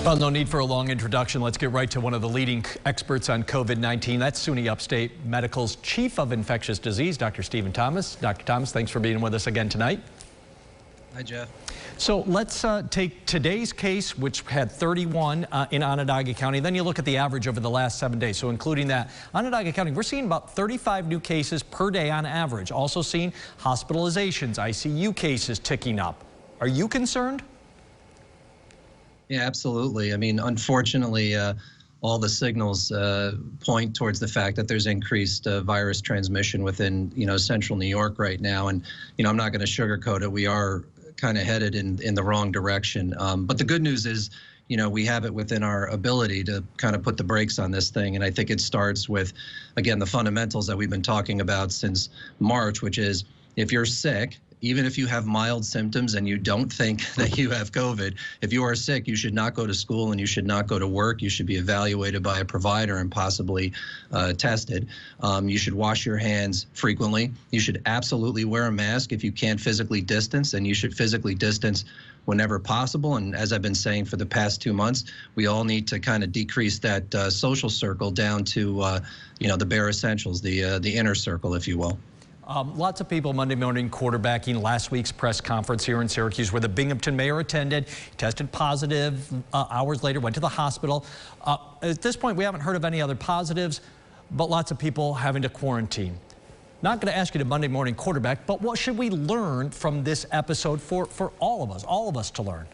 Well, no need for a long introduction. Let's get right to one of the leading experts on COVID-19. That's SUNY Upstate Medical's Chief of Infectious Disease, Dr. Stephen Thomas. Dr. Thomas, thanks for being with us again tonight. Hi, Jeff. So let's take today's case, which had 31 in Onondaga County. Then you look at the average over the last 7 days. So including that, Onondaga County, we're seeing about 35 new cases per day on average. Also seeing hospitalizations, ICU cases ticking up. Are you concerned? Yeah, absolutely. I mean, unfortunately, all the signals point towards the fact that there's increased virus transmission within, central New York right now. And, I'm not going to sugarcoat it. We are kind of headed in the wrong direction. But the good news is, we have it within our ability to kind of put the brakes on this thing. And I think it starts with, again, the fundamentals that we've been talking about since March, which is if you're sick, even if you have mild symptoms and you don't think that you have COVID, if you are sick, you should not go to school and you should not go to work. You should be evaluated by a provider and possibly tested. You should wash your hands frequently. You should absolutely wear a mask if you can't physically distance, and you should physically distance whenever possible. And as I've been saying for the past 2 months, we all need to kind of decrease that social circle down to, the bare essentials, the inner circle, if you will. Lots of people Monday morning quarterbacking last week's press conference here in Syracuse where the Binghamton mayor attended, tested positive, hours later went to the hospital. At this point, we haven't heard of any other positives, but lots of people having to quarantine. Not going to ask you to Monday morning quarterback, but what should we learn from this episode for all of us to learn?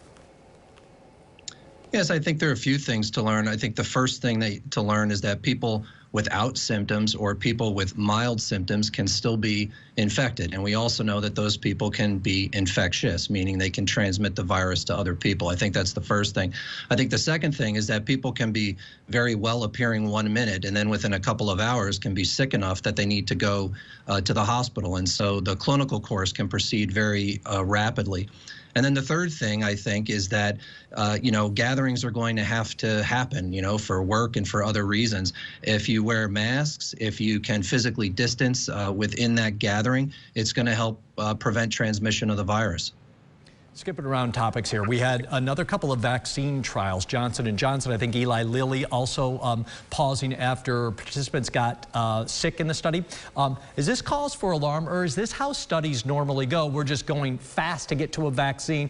Yes, I think there are a few things to learn. I think the first thing to learn is that people without symptoms or people with mild symptoms can still be infected. And we also know that those people can be infectious, meaning they can transmit the virus to other people. I think that's the first thing. I think the second thing is that people can be very well appearing 1 minute and then within a couple of hours can be sick enough that they need to go to the hospital. And so the clinical course can proceed very rapidly. And then the third thing, I think, is that, gatherings are going to have to happen, for work and for other reasons. If you wear masks, if you can physically distance within that gathering, it's going to help prevent transmission of the virus. Skipping around topics here, we had another couple of vaccine trials. Johnson & Johnson, I think Eli Lilly also pausing after participants got sick in the study. Is this cause for alarm, or is this how studies normally go? We're just going fast to get to a vaccine.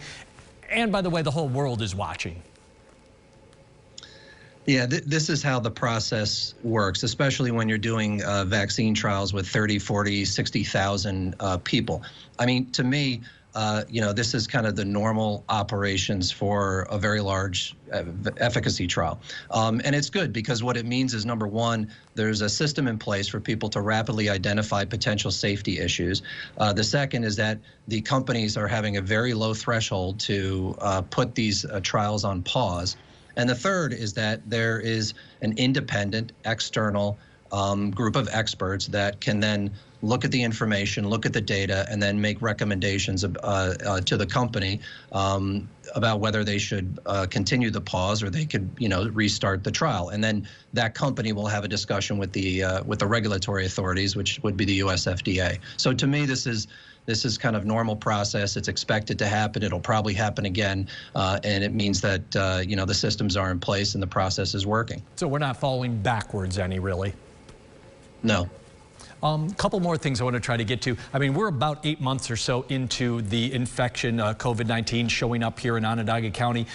And by the way, the whole world is watching. Yeah, this is how the process works, especially when you're doing vaccine trials with 30, 40, 60,000 people. I mean, to me, this is kind of the normal operations for a very large efficacy trial. And it's good because what it means is, number one, there's a system in place for people to rapidly identify potential safety issues. The second is that the companies are having a very low threshold to put these trials on pause. And the third is that there is an independent, external group of experts that can then look at the information, look at the data, and then make recommendations to the company about whether they should continue the pause or they could, restart the trial. And then that company will have a discussion with the regulatory authorities, which would be the US FDA. So to me, this is kind of normal process. It's expected to happen. It'll probably happen again, and it means that the systems are in place and the process is working. So we're not falling backwards any, really? No. Couple more things I want to try to get to. I mean, we're about 8 months or so into the infection, COVID-19 showing up here in Onondaga County.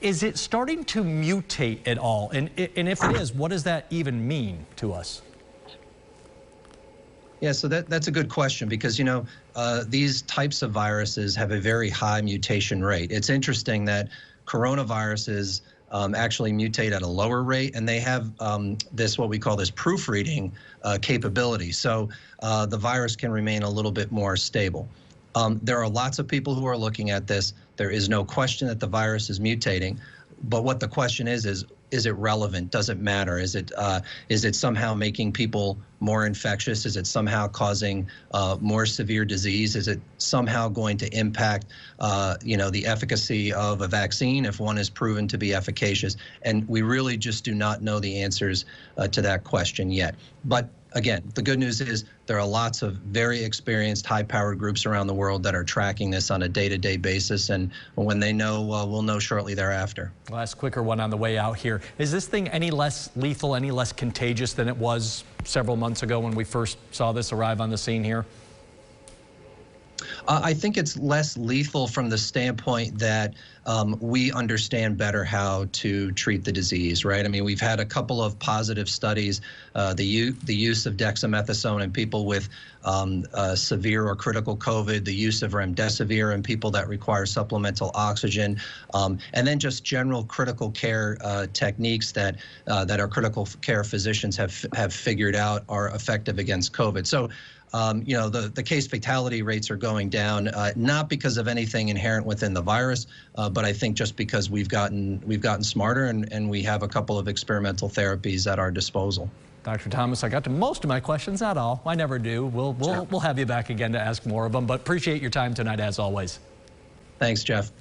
Is it starting to mutate at all? And if it is, what does that even mean to us? Yeah, so that's a good question because, these types of viruses have a very high mutation rate. It's interesting that coronaviruses actually mutate at a lower rate, and they have what we call this proofreading capability. So the virus can remain a little bit more stable. There are lots of people who are looking at this. There is no question that the virus is mutating. But what the question is is it relevant? Does it matter? Is it somehow making people more infectious? Is it somehow causing more severe disease? Is it somehow going to impact, the efficacy of a vaccine if one is proven to be efficacious? And we really just do not know the answers to that question yet. But again, the good news is there are lots of very experienced, high-powered groups around the world that are tracking this on a day-to-day basis, and when they know, we'll know shortly thereafter. Last quicker one on the way out here. Is this thing any less lethal, any less contagious than it was several months ago when we first saw this arrive on the scene here? I think it's less lethal from the standpoint that we understand better how to treat the disease, right? I mean, we've had a couple of positive studies, the use of dexamethasone in people with severe or critical COVID, the use of remdesivir in people that require supplemental oxygen, and then just general critical care techniques that our critical care physicians have figured out are effective against COVID. So, the case fatality rates are going down, not because of anything inherent within the virus, but I think just because we've gotten smarter and we have a couple of experimental therapies at our disposal. Dr. Thomas, I got to most of my questions, not all. I never do. We'll have you back again to ask more of them, but appreciate your time tonight as always. Thanks, Jeff.